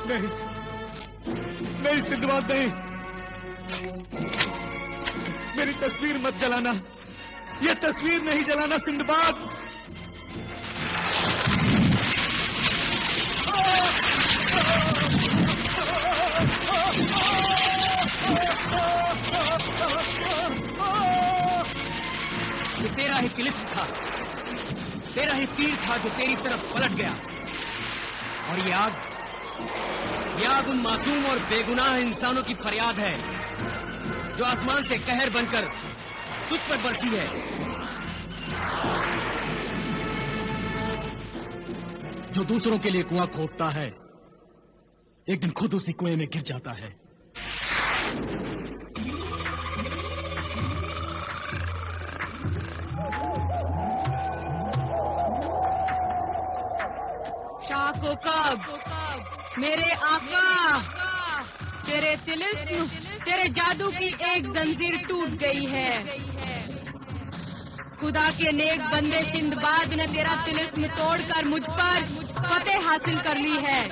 नहीं नहीं सिंदबाद नहीं, मेरी तस्वीर मत जलाना, ये तस्वीर नहीं जलाना सिंदबाद। ये तेरा ही क्लिप था, तेरा ही तीर था जो तेरी तरफ पलट गया। और ये आग उन मासूम और बेगुनाह इंसानों की फरियाद है जो आसमान से कहर बनकर तुझ पर बरसी है। जो दूसरों के लिए कुआं खोदता है, एक दिन खुद उसी कुएं में गिर जाता है। शाह कोकब, मेरे आका, तेरे तिलिस्म, तेरे जादू की एक जंजीर टूट गई है। खुदा के नेक बंदे सिंदबाद ने तेरा तिलिस्म तोड़कर मुझ पर फतेह हासिल कर ली है।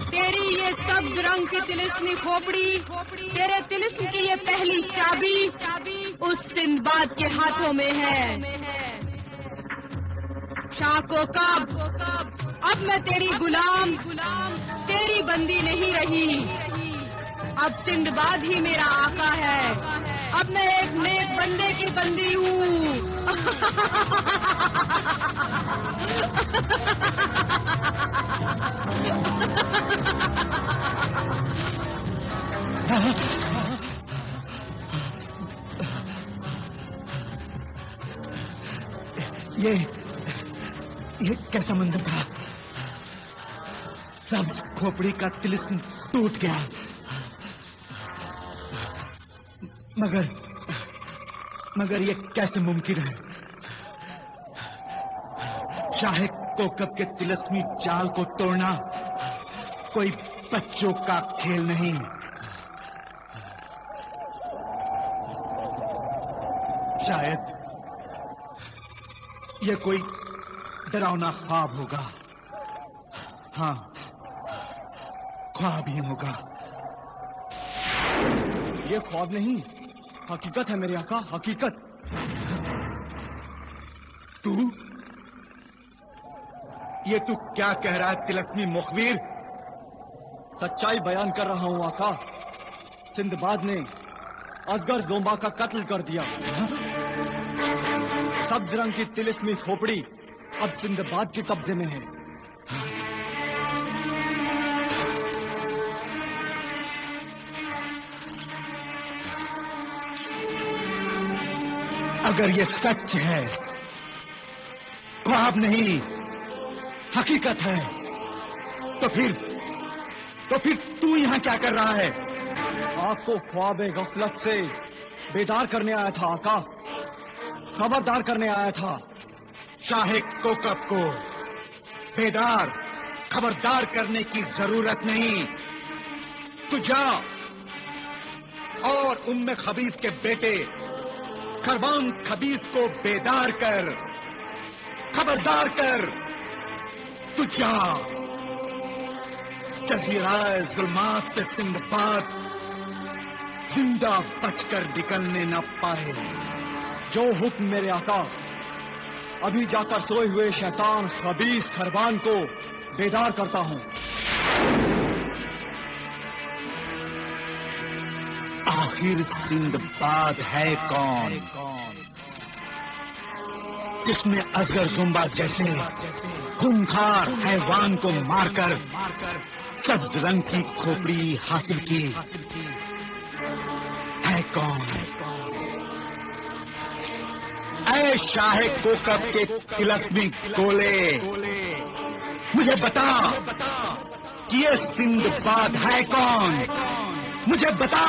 तेरी ये सब्ज रंग की तिलिस्मी खोपड़ी, तेरे तिलिस्म की ये पहली चाबी उस सिंदबाद के हाथों में है। शाह कोकब, अब मैं तेरी गुलाम, तेरी बंदी नहीं रही। अब सिंदबाद ही मेरा आका है। अब मैं एक नेक बंदे की बंदी हूँ। ये कैसा मंदिर था? सब्ज खोपड़ी का तिलिस्म टूट गया, मगर ये कैसे मुमकिन है? शाह कोकब के तिलिस्मी जाल को तोड़ना कोई बच्चों का खेल नहीं। शायद ये कोई डरावना ख्वाब होगा। हाँ, ख्वाब ही होगा। ये ख्वाब नहीं, हकीकत है मेरे आका, हकीकत। तू क्या कह रहा है तिलिस्मी मुखबिर? सच्चाई बयान कर रहा हूँ आका। सिंदबाद ने असगर जोंबा का कत्ल कर दिया। सब्ज रंग की तिलिस्मी खोपड़ी अब सिंदबाद के कब्जे में है। अगर ये सच है, ख्वाब नहीं हकीकत है, तो फिर तू यहाँ क्या कर रहा है? आपको ख्वाब गफलत से बेदार करने आया था आका, खबरदार करने आया था। शाह कोकब को बेदार खबरदार करने की जरूरत नहीं। तू जा और उम्मे खबीस के बेटे खरबान खबीस को बेदार कर, खबरदार कर। तू जा, जजीराए जुल्मात से सिंदबाद जिंदा बचकर निकलने न पाए। जो हुक्म मेरे आका। अभी जाकर सोए हुए शैतान खबीस खरबान को बेदार करता हूँ। आखिर सिंदबाद है कौन जिसने असगर जुम्बा जैसे खूंखार हैवान को मारकर सब्ज रंग की खोपड़ी हासिल की? है कौन? ऐ शाह कोकब के तिलिस्मी गोले, मुझे बता कि ये सिंदबाद है कौन? मुझे बता,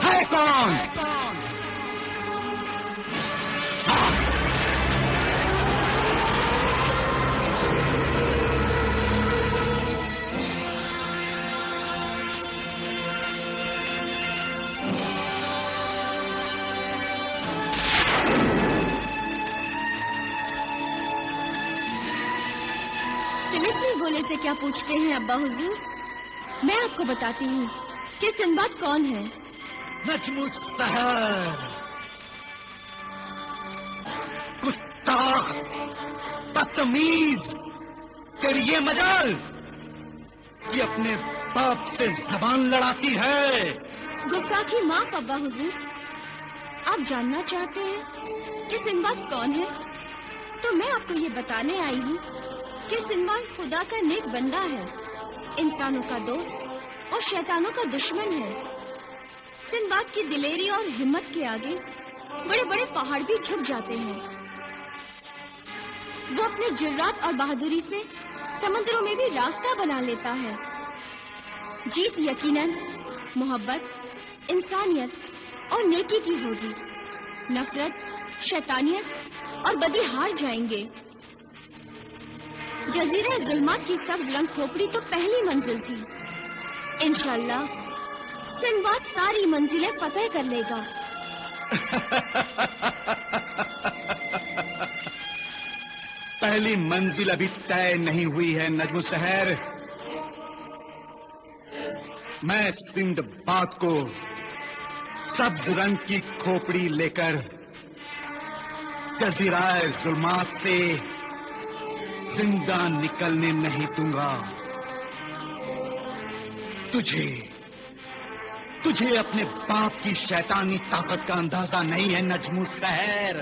है कौन? तिलिस्मी गोले से क्या पूछते हैं अब्बा हुजूर? मैं आपको बताती हूँ कि सिंबाद कौन है। नजमुस सहर, गुस्ताख, बदतमीज, तेरी ये मजाल कि अपने बाप से जबान लड़ाती है। गुस्ताखी माफ अब्बा हुजूर। आप जानना चाहते हैं कि सिंबाद कौन है, तो मैं आपको ये बताने आई हूँ कि सिंबाद खुदा का नेक बंदा है, इंसानों का दोस्त और शैतानों का दुश्मन है। सिंबाद की दिलेरी और हिम्मत के आगे बड़े बड़े पहाड़ भी झुक जाते हैं। वो अपने जुर्रात और बहादुरी से समुद्रों में भी रास्ता बना लेता है। जीत यकीनन मोहब्बत, इंसानियत और नेकी की होगी। नफरत, शैतानियत और बदी हार जाएंगे। जजीरा जुल्मात की सब्ज रंग खोपड़ी तो पहली मंजिल थी। इंशाल्लाह सिंबाद सारी मंजिलें फतेह कर लेगा। पहली मंजिल अभी तय नहीं हुई है नजमुस सहर। मैं सिंदबाद को सब्ज रंग की खोपड़ी लेकर जजीराए जुल्मात से जिंदा निकलने नहीं दूंगा। तुझे अपने बाप की शैतानी ताकत का अंदाजा नहीं है नजमुस सहर।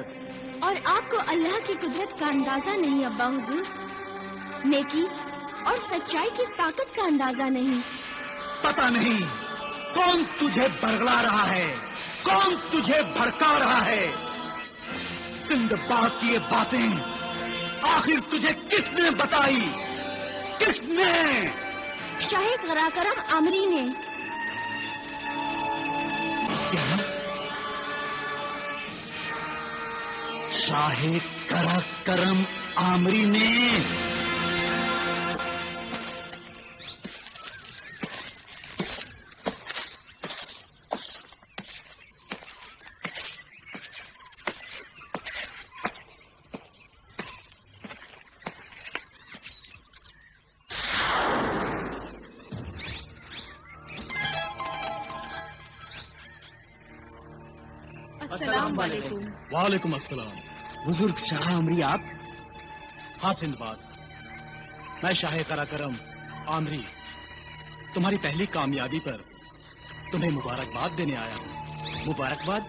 और आपको अल्लाह की कुदरत का अंदाजा नहीं अब्बा हुजूर। नेकी और सच्चाई की ताकत का अंदाजा नहीं। पता नहीं कौन तुझे बरगला रहा है, कौन तुझे भड़का रहा है। सिंदबाद की ये बातें आखिर तुझे किसने बताई? किसने? शाह कराकरम आमरी ने। क्या? शाह कराकरम आमरी ने? वालेकुम अस्सलाम। बुजुर्ग शाह आमरी आप? हाँ सिंदबाद, मैं शाह कराकरम आमरी तुम्हारी पहली कामयाबी पर तुम्हें मुबारकबाद देने आया हूँ। मुबारकबाद?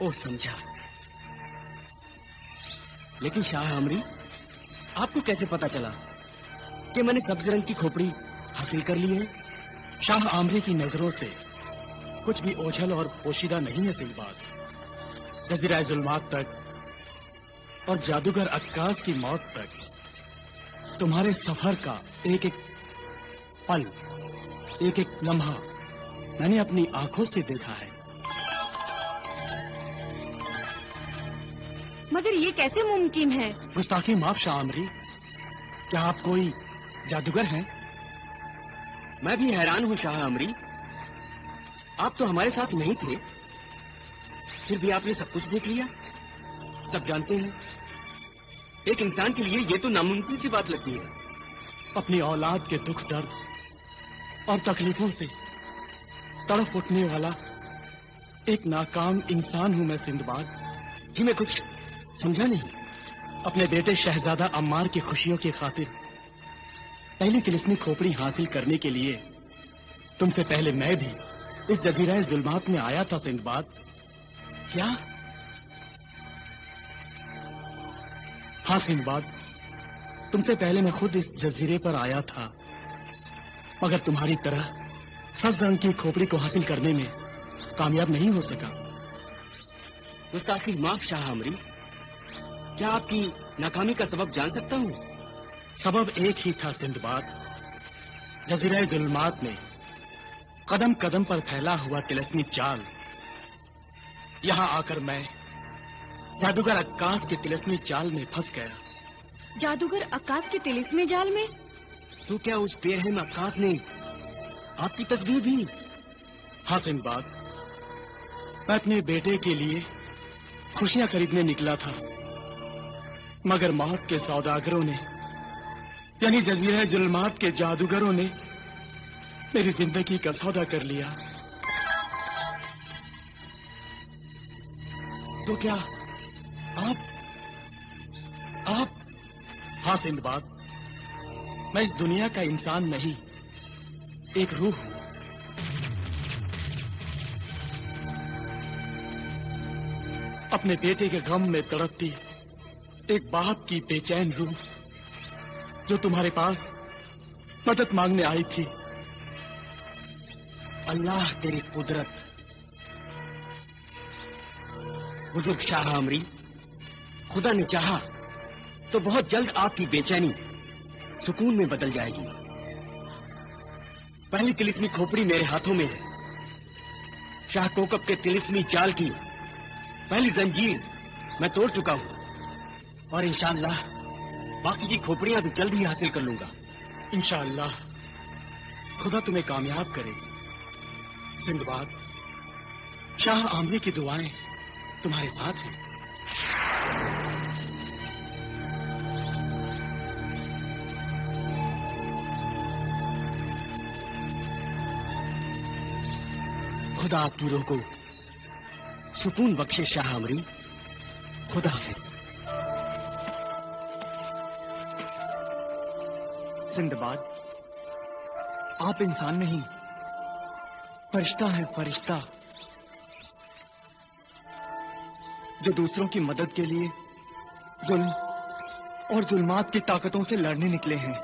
ओ समझा। लेकिन शाह आमरी, आपको कैसे पता चला कि मैंने सब्ज रंग की खोपड़ी हासिल कर ली है? शाह आमरी की नजरों से कुछ भी ओझल और पोशीदा नहीं है सिंदबाद। जजीरा जुल्मात तक और जादूगर अक्कास की मौत तक तुम्हारे सफर का एक एक पल, एक एक लम्हा मैंने अपनी आंखों से देखा है। मगर ये कैसे मुमकिन है? गुस्ताखी माफ शाह आमरी, क्या आप कोई जादूगर हैं? मैं भी हैरान हूँ शाह आमरी, आप तो हमारे साथ नहीं थे, फिर भी आपने सब कुछ देख लिया। सब जानते हैं एक इंसान के लिए ये तो नामुमकिन सी बात लगती है। अपनी औलाद के दुख दर्द और तकलीफों से तड़प उठने वाला एक नाकाम इंसान हूं मैं सिंदबाद। जी मैं कुछ समझा नहीं। अपने बेटे शहजादा अम्मार की खुशियों की खातिर पहली तिलिस्मी खोपड़ी हासिल करने के लिए तुमसे पहले मैं भी इस जजीरा जुल्मात में आया था सिंदबाद। क्या? हाँ सिंदबाद, तुमसे पहले मैं खुद इस जजीरे पर आया था, मगर तुम्हारी तरह सब्ज रंग की खोपड़ी को हासिल करने में कामयाब नहीं हो सका। गुस्ताखी माफ शाह आमरी, क्या आपकी नाकामी का सबब जान सकता हूँ? सबब एक ही था सिंदबाद। जजीरा जुल्मात में कदम कदम पर फैला हुआ तिलिस्मी जाल। यहाँ आकर मैं जादूगर अक्कास के तिलिस्मी जाल में फंस गया। जादूगर अक्कास के तिलिस्मी जाल में? तो क्या उस बेरहम अक्कास ने आपकी तस्वीर भी? हाँ सिंदबाद, मैं अपने बेटे के लिए खुशियां खरीदने निकला था, मगर मौत के सौदागरों ने, यानी जजीरा जुल्मात के जादूगरों ने मेरी जिंदगी का सौदा कर लिया। तो क्या आप? हाँ सिंदबाद, मैं इस दुनिया का इंसान नहीं, एक रूह हूं। अपने बेटे के गम में तड़पती एक बाप की बेचैन रूह जो तुम्हारे पास मदद मांगने आई थी। अल्लाह तेरी कुदरत। बुजुर्ग शाह आमरी, खुदा ने चाहा तो बहुत जल्द आपकी बेचैनी सुकून में बदल जाएगी। पहली तिलिस्मी खोपड़ी मेरे हाथों में है। शाह कोकब के तिलिस्मी जाल की पहली जंजीर मैं तोड़ चुका हूं और इंशाअल्लाह बाकी की खोपड़ियां भी जल्द ही हासिल कर लूंगा। इंशाअल्लाह खुदा तुम्हें कामयाब करे। सिंदबाद, शाह आमरी की दुआएं तुम्हारे साथ हैं। खुदा आपकी रूह को सुकून बख्शे शाह आमरी। खुदा हाफिज। सिंदबाद, आप इंसान नहीं, फरिश्ता है, फरिश्ता जो दूसरों की मदद के लिए जुल्म और जुल्मात की ताकतों से लड़ने निकले हैं।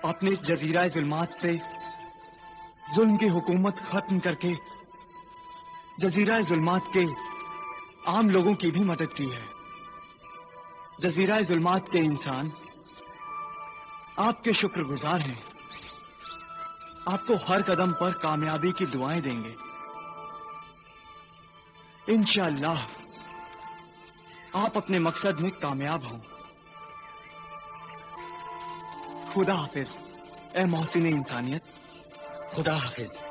आपने इस जजीरा जुल्मात से जुल्म की हुकूमत खत्म करके जजीरा जुल्मात के आम लोगों की भी मदद की है। जजीरा जुल्मात के इंसान आपके शुक्रगुजार हैं। आपको हर कदम पर कामयाबी की दुआएं देंगे। इंशाअल्लाह आप अपने मकसद में कामयाब हों। खुदा हाफिज ए मोहसिन इंसानियत। खुदा हाफिज।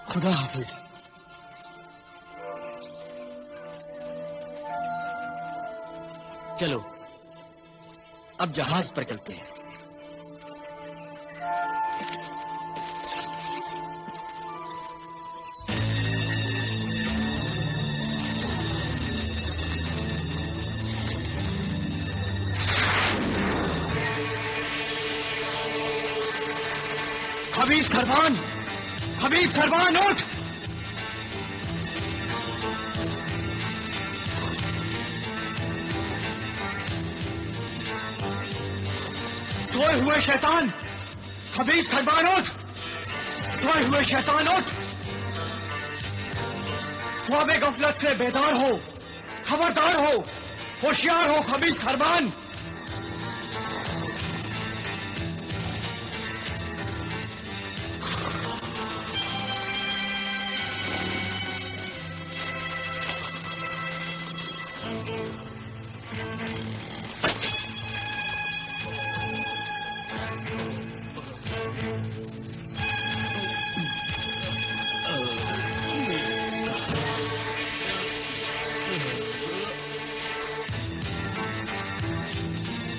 खुदा हाफिज। चलो अब जहाज पर चलते हैं। खबीस खरबान, खबीस खरबान उठ! सोए हुए शैतान, खबीस खरबान उठ! सोए हुए शैतान उठ! ख्वाबे गफलत से बेदार हो, खबरदार हो, होशियार हो खबीस खरबान।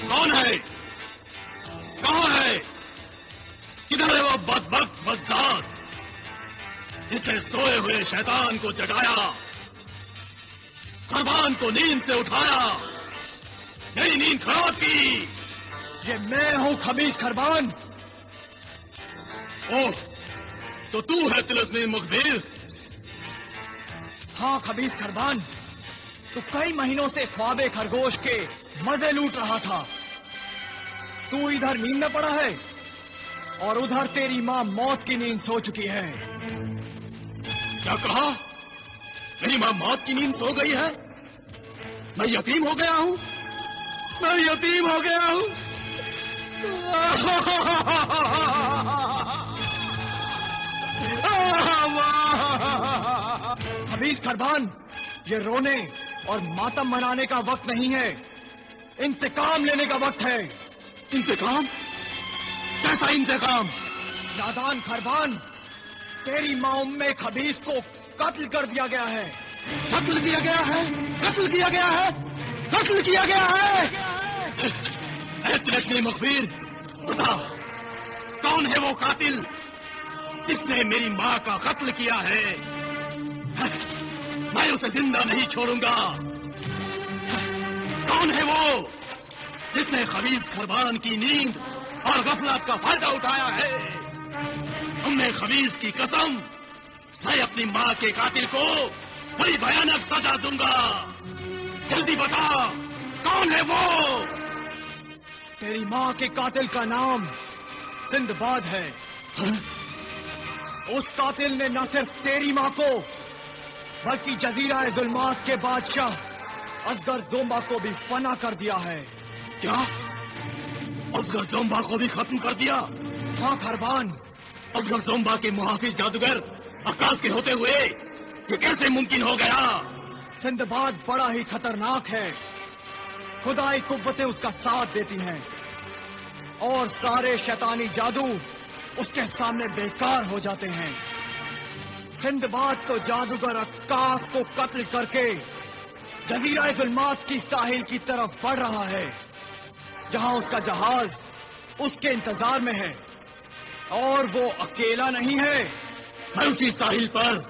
कौन है? कहाँ है? किधर है वो बदबख्त बदजात जिसने सोए हुए शैतान को जगाया, खरबान को नींद से उठाया, मेरी नींद खराब की? ये मैं हूं खबीस खरबान। ओह, तो तू है तिलिस्मी मुखबिर? हाँ खबीस खरबान, तो कई महीनों से ख्वाबे खरगोश के मजे लूट रहा था। तू इधर नींद में पड़ा है और उधर तेरी माँ मौत की नींद सो चुकी है। क्या कहा? मेरी माँ मौत की नींद सो गई है? मैं यतीम हो गया हूँ, मैं यतीम हो गया हूँ। खबीस खरबान, ये रोने और मातम मनाने का वक्त नहीं है, इंतकाम लेने का वक्त है। इंतकाम? कैसा इंतकाम? नादान खरबान, तेरी माँ उम्मे खबीस को कत्ल कर दिया गया है। कत्ल किया गया है? कत्ल किया गया है? कत्ल किया गया है? तिलस्मी मुखबिर, बता कौन है वो कातिल जिसने मेरी माँ का कत्ल किया है? मैं उसे जिंदा नहीं छोड़ूंगा। कौन है वो जिसने खबीस खरबान की नींद और गफलत का फायदा उठाया है? हमने खबीस की कसम, मैं अपनी माँ के कातिल को बड़ी भयानक सजा दूंगा। जल्दी बता कौन है वो? तेरी माँ के कातिल का नाम सिंदबाद है। उस कातिल ने न सिर्फ तेरी माँ को बल्कि जजीरा जुल्मात के बादशाह असगर जोम्बा को भी फना कर दिया है। क्या? असगर जोम्बा को भी खत्म कर दिया? हाँ खरबान। असगर जोम्बा के मुहाफिज जादूगर अक्कास के होते हुए ये कैसे मुमकिन हो गया? सिंदबाद बड़ा ही खतरनाक है। खुदाई कुव्वतें उसका साथ देती हैं और सारे शैतानी जादू उसके सामने बेकार हो जाते हैं। सिंदबाद तो जादूगर अक्कास को कत्ल करके जजीरा जुल्मात की साहिल की तरफ बढ़ रहा है, जहां उसका जहाज उसके इंतजार में है। और वो अकेला नहीं है। मैं उसी साहिल पर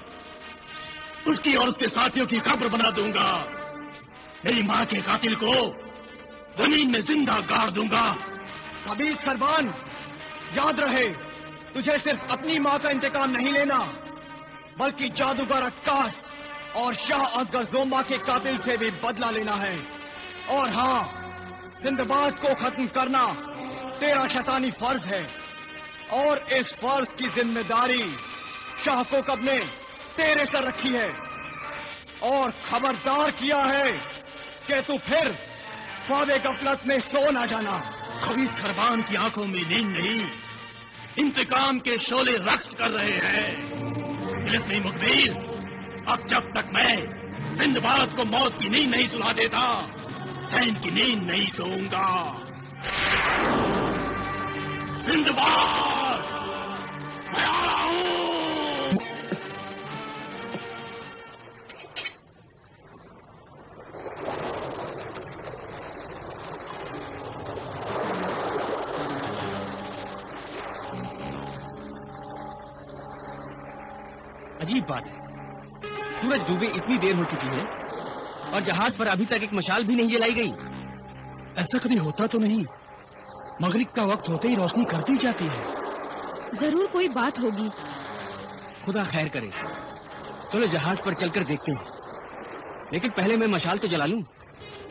उसकी और उसके साथियों की कब्र बना दूंगा। मेरी माँ के कातिल को जमीन में जिंदा गाड़ दूंगा। खबीस खरबान, याद रहे, तुझे सिर्फ अपनी माँ का इंतकाम नहीं लेना, बल्कि जादूगर अक्कास और शाह असगर जोम्बा के कातिल से भी बदला लेना है। और हाँ, सिंदबाद को खत्म करना तेरा शैतानी फर्ज है और इस फर्ज की जिम्मेदारी शाह कोकब ने तेरे सर रखी है और खबरदार किया है कि तू फिर ख्वाबे गफलत में सो ना जाना। खबीस खरबान की आंखों में नींद नहीं, इंतकाम के शोले रक्स कर रहे हैं। तिलस्मी मुखबिर, अब जब तक मैं सिंदबाद को मौत की नींद नहीं सुला देता, चैन की नींद नहीं सोऊंगा। सिंदबाद, मैं आ रहा हूं। अजीब बात है, सूरज डूबे इतनी देर हो चुकी है और जहाज पर अभी तक एक मशाल भी नहीं जलाई गई। ऐसा कभी होता तो नहीं। मगरिब का वक्त होते ही रोशनी करती जाती है। जरूर कोई बात होगी। खुदा खैर करे। चलो जहाज पर चलकर देखते हैं, लेकिन पहले मैं मशाल तो जला लूं।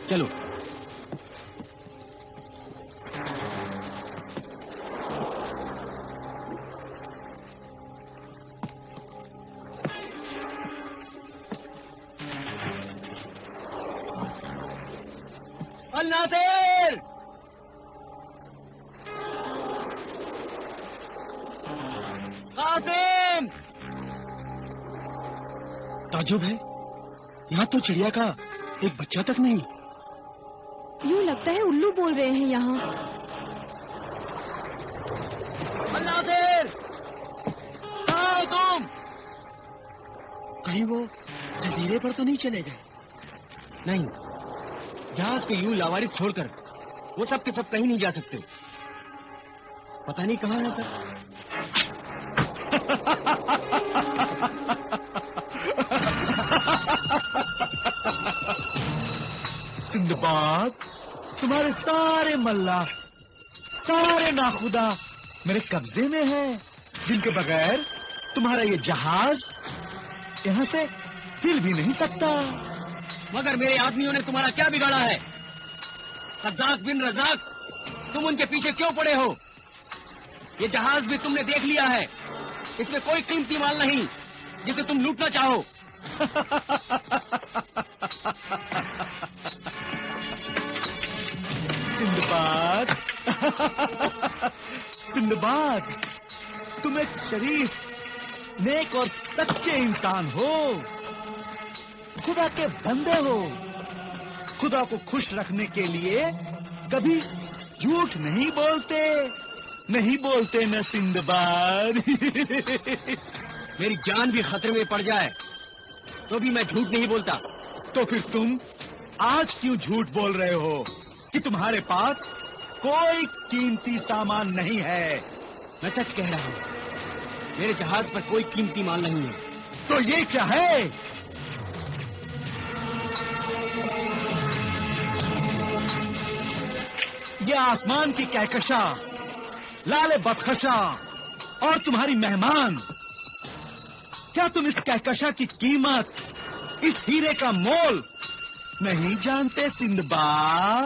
चलो। अल नासिर! कासिम! ताजुब है, यहाँ तो चिड़िया का एक बच्चा तक नहीं। यूँ लगता है उल्लू बोल रहे हैं यहाँ। अल नासिर! कहाँ हो तुम? कहीं वो जजीरे पर तो नहीं चले गए? नहीं, जहाज को यूं लावारिस छोड़कर वो सब के सब कहीं नहीं जा सकते। पता नहीं कहाँ है सब। सिंदबाद, तुम्हारे सारे मल्लाह, सारे नाखुदा मेरे कब्जे में हैं, जिनके बगैर तुम्हारा ये जहाज यहाँ से हिल भी नहीं सकता। मगर मेरे आदमियों ने तुम्हारा क्या बिगाड़ा है? रज़ाक बिन रज़ाक, तुम उनके पीछे क्यों पड़े हो? ये जहाज भी तुमने देख लिया है, इसमें कोई कीमती माल नहीं जिसे तुम लूटना चाहो। सिंदबाद, सिंदबाद, तुम एक शरीफ, नेक और सच्चे इंसान हो। खुदा के बंदे हो। खुदा को खुश रखने के लिए कभी झूठ नहीं बोलते न सिंदबाद। मेरी जान भी खतरे में पड़ जाए तो भी मैं झूठ नहीं बोलता। तो फिर तुम आज क्यों झूठ बोल रहे हो कि तुम्हारे पास कोई कीमती सामान नहीं है? मैं सच कह रहा हूँ, मेरे जहाज पर कोई कीमती माल नहीं है। तो ये क्या है? ये आसमान की कहकशा, लाले बदखशा और तुम्हारी मेहमान। क्या तुम इस कहकशा की कीमत, इस हीरे का मोल नहीं जानते सिंदबाद?